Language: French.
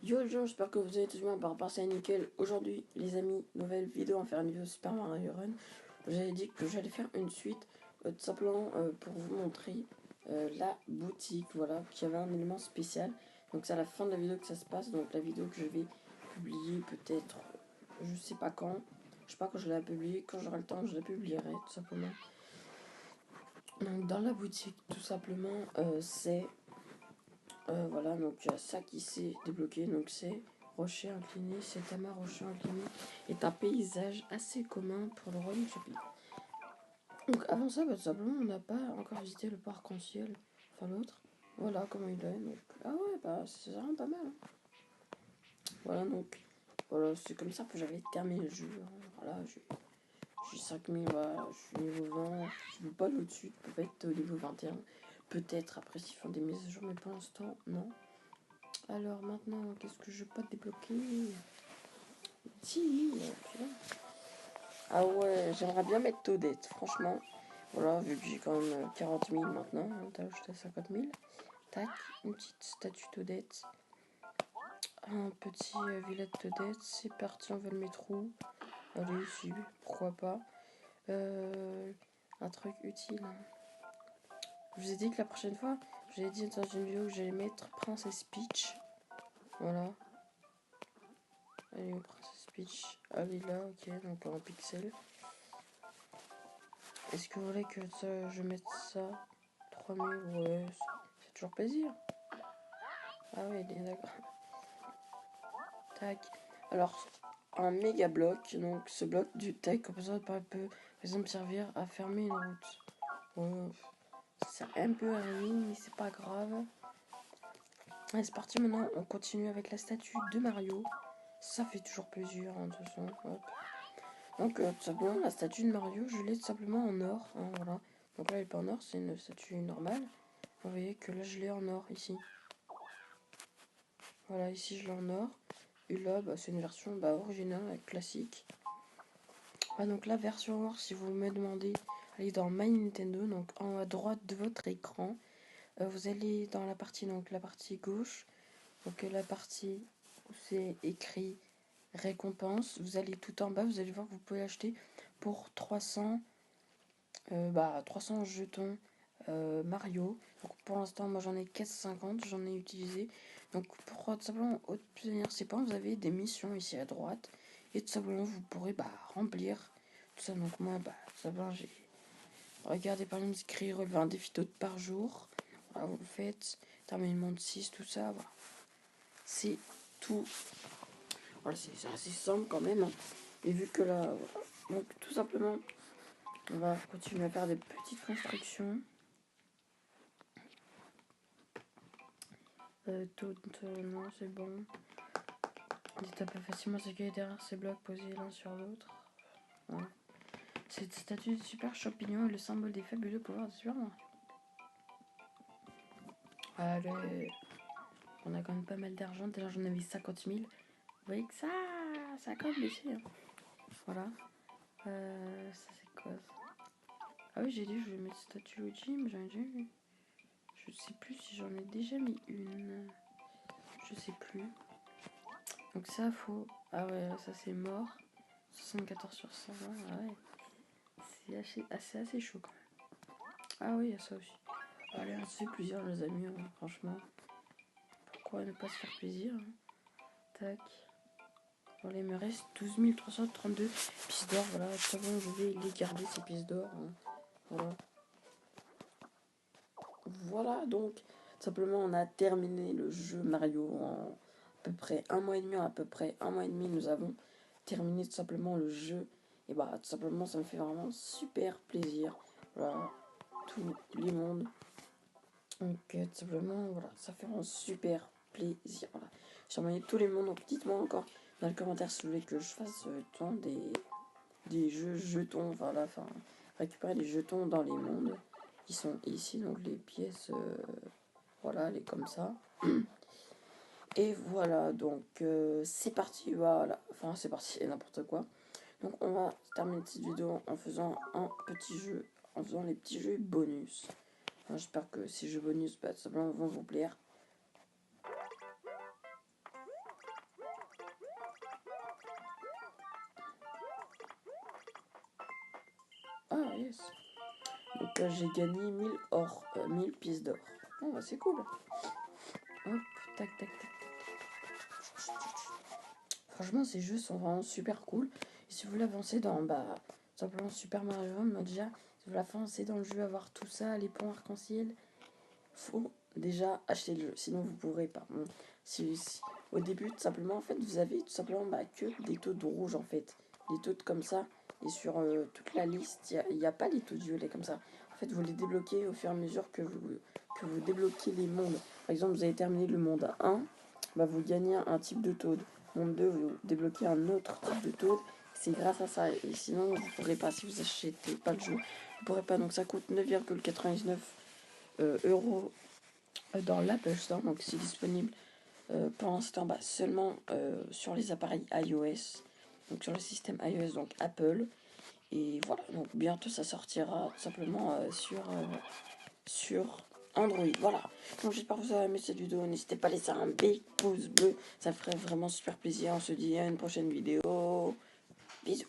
Yo j'espère que vous allez tous bien par rapport à ça nickel. Aujourd'hui les amis, nouvelle vidéo, on va faire une vidéo Super Mario Run. J'avais dit que j'allais faire une suite, tout simplement pour vous montrer la boutique, voilà, qui avait un élément spécial. Donc c'est à la fin de la vidéo que ça se passe, donc la vidéo que je vais publier peut-être, je sais pas quand. Je sais pas quand je vais la publier, quand j'aurai le temps je la publierai tout simplement. Donc dans la boutique tout simplement c'est... voilà, donc il y a ça qui s'est débloqué, donc c'est rocher incliné, c'est amas rocher incliné, est un paysage assez commun pour le royaume shopping. Donc avant ça, tout simplement, on n'a pas encore visité le parc en ciel, enfin l'autre. Voilà comment il est, donc ah ouais, bah c'est vraiment pas mal. Hein. Voilà, donc voilà, c'est comme ça que j'avais terminé le jeu. Hein. Voilà, j'ai 5000, voilà, je suis niveau 20, je peux pas aller au-dessus, je peux pas être au niveau 21. Peut-être après s'ils font des mises à jour, mais pour l'instant, non. Alors maintenant, qu'est-ce que je peux débloquer? Si, ah ouais, j'aimerais bien mettre Toadette, franchement. Voilà, vu que j'ai quand même 40 000 maintenant, hein, j'étais à 50 000. Tac, une petite statue Toadette. Un petit village de Toadette, c'est parti, on va le mettre où? Allez, si, pourquoi pas. Un truc utile. Je vous ai dit que la prochaine fois, je vous ai dit dans une vidéo que j'allais mettre Princess Peach. Voilà. Allez, Princess Peach, elle est là, ok, donc en pixel. Est-ce que vous voulez que ça, je mette ça 3000? Ouais, c'est toujours plaisir. Ah ouais, il est d'accord. Tac. Alors, un méga bloc, donc ce bloc du tech, composant peut par exemple servir à fermer une route. Bon, c'est un peu rien, mais c'est pas grave. Allez, c'est parti, maintenant on continue avec la statue de Mario. Ça fait toujours plaisir, hein, de toute façon. Hop. Donc, tout simplement, la statue de Mario, je l'ai tout simplement en or. Hein, voilà. Donc là, elle n'est pas en or, c'est une statue normale. Vous voyez que là, je l'ai en or, ici. Voilà, ici, je l'ai en or. Et là, bah, c'est une version originale, classique. Ah, donc la version or, si vous me demandez, allez dans My Nintendo, donc en haut à droite de votre écran. Vous allez dans la partie, donc la partie gauche. Donc la partie où c'est écrit récompense. Vous allez tout en bas, vous allez voir que vous pouvez acheter pour 300 jetons Mario. Donc pour l'instant, moi j'en ai 450, j'en ai utilisé. Donc pour tout simplement obtenir ces points, vous avez des missions ici à droite. Et tout simplement, vous pourrez remplir tout ça. Donc moi, tout simplement, j'ai regardé par exemple, écrit relever un défi d'autres par jour. Voilà, vous le faites. Terminer le monde 6, tout ça. Voilà. C'est tout. Voilà, c'est assez simple quand même. Hein. Et vu que là, voilà. Donc tout simplement, on va continuer à faire des petites constructions. Non, c'est bon. On peut facilement se caler derrière ces blocs posés l'un sur l'autre. Ouais. Cette statue de super champignon est le symbole des fabuleux pouvoirs de Super Mario. Allez, on a quand même pas mal d'argent. Déjà, j'en avais 50 000. Vous voyez que ça a quand même baissé. Hein. Voilà. Ça, c'est quoi ça? Ah oui, j'ai dit je vais mettre statue Luigi, mais j'en ai déjà vu. Je sais plus si j'en ai déjà mis une. Je sais plus. Donc ça, faut... Ah ouais, ça c'est mort. 74 sur 100. Ah ouais. C'est assez chaud quand même. Ah oui, il y a ça aussi. Allez, on se fait plaisir les amis, hein, franchement. Pourquoi ne pas se faire plaisir hein. Tac. Voilà, il me reste 12 332 pièces d'or. Voilà, tout simplement, je vais les garder ces pièces d'or. Hein. Voilà. Voilà, donc, tout simplement, on a terminé le jeu Mario en à peu près un mois et demi. En à peu près un mois et demi, nous avons terminé tout simplement le jeu. Et tout simplement, ça me fait vraiment super plaisir. Voilà, tous les mondes. Donc, tout simplement, voilà, ça fait vraiment super plaisir. Voilà. J'ai envoyé tous les mondes. Donc, dites-moi encore dans les commentaires si vous voulez que je fasse des jeux jetons. Voilà, récupérer les jetons dans les mondes qui sont ici. Donc, les pièces, voilà, les comme ça. Et voilà, donc c'est parti. Voilà, enfin, c'est parti, et n'importe quoi. Donc, on va terminer cette vidéo en faisant un petit jeu, en faisant les petits jeux bonus. Enfin, j'espère que ces jeux bonus, tout simplement, vont vous plaire. Ah, yes. Donc j'ai gagné 1000 or, 1000 pièces d'or. Oh, bah c'est cool. Hop, tac, tac, tac. Franchement, ces jeux sont vraiment super cool. Et si vous voulez avancer dans, simplement Super Mario Run, déjà, si vous voulez avancer dans le jeu, avoir tout ça, les ponts arc-en-ciel, faut déjà acheter le jeu. Sinon, vous pourrez pas. Bon, au début, tout simplement, en fait, vous avez tout simplement que des taux de rouge, en fait. Des taux comme ça. Et sur toute la liste, il n'y a pas les taux de violet comme ça. En fait, vous les débloquez au fur et à mesure que vous débloquez les mondes. Par exemple, vous avez terminé le monde 1, bah, vous gagnez un type de taux. Monde 2, vous débloquez un autre type de taux. C'est grâce à ça. Et sinon, vous ne pourrez pas. Si vous achetez pas le jeu, vous ne pourrez pas. Donc, ça coûte 9,99 euros dans l'Apple Store. Donc, c'est disponible pour l'instant seulement sur les appareils iOS. Donc, sur le système iOS, donc Apple. Et voilà, donc bientôt ça sortira tout simplement sur Android. Voilà. Donc j'espère que vous avez aimé cette vidéo. N'hésitez pas à laisser un big pouce bleu. Ça ferait vraiment super plaisir. On se dit à une prochaine vidéo. Bisous.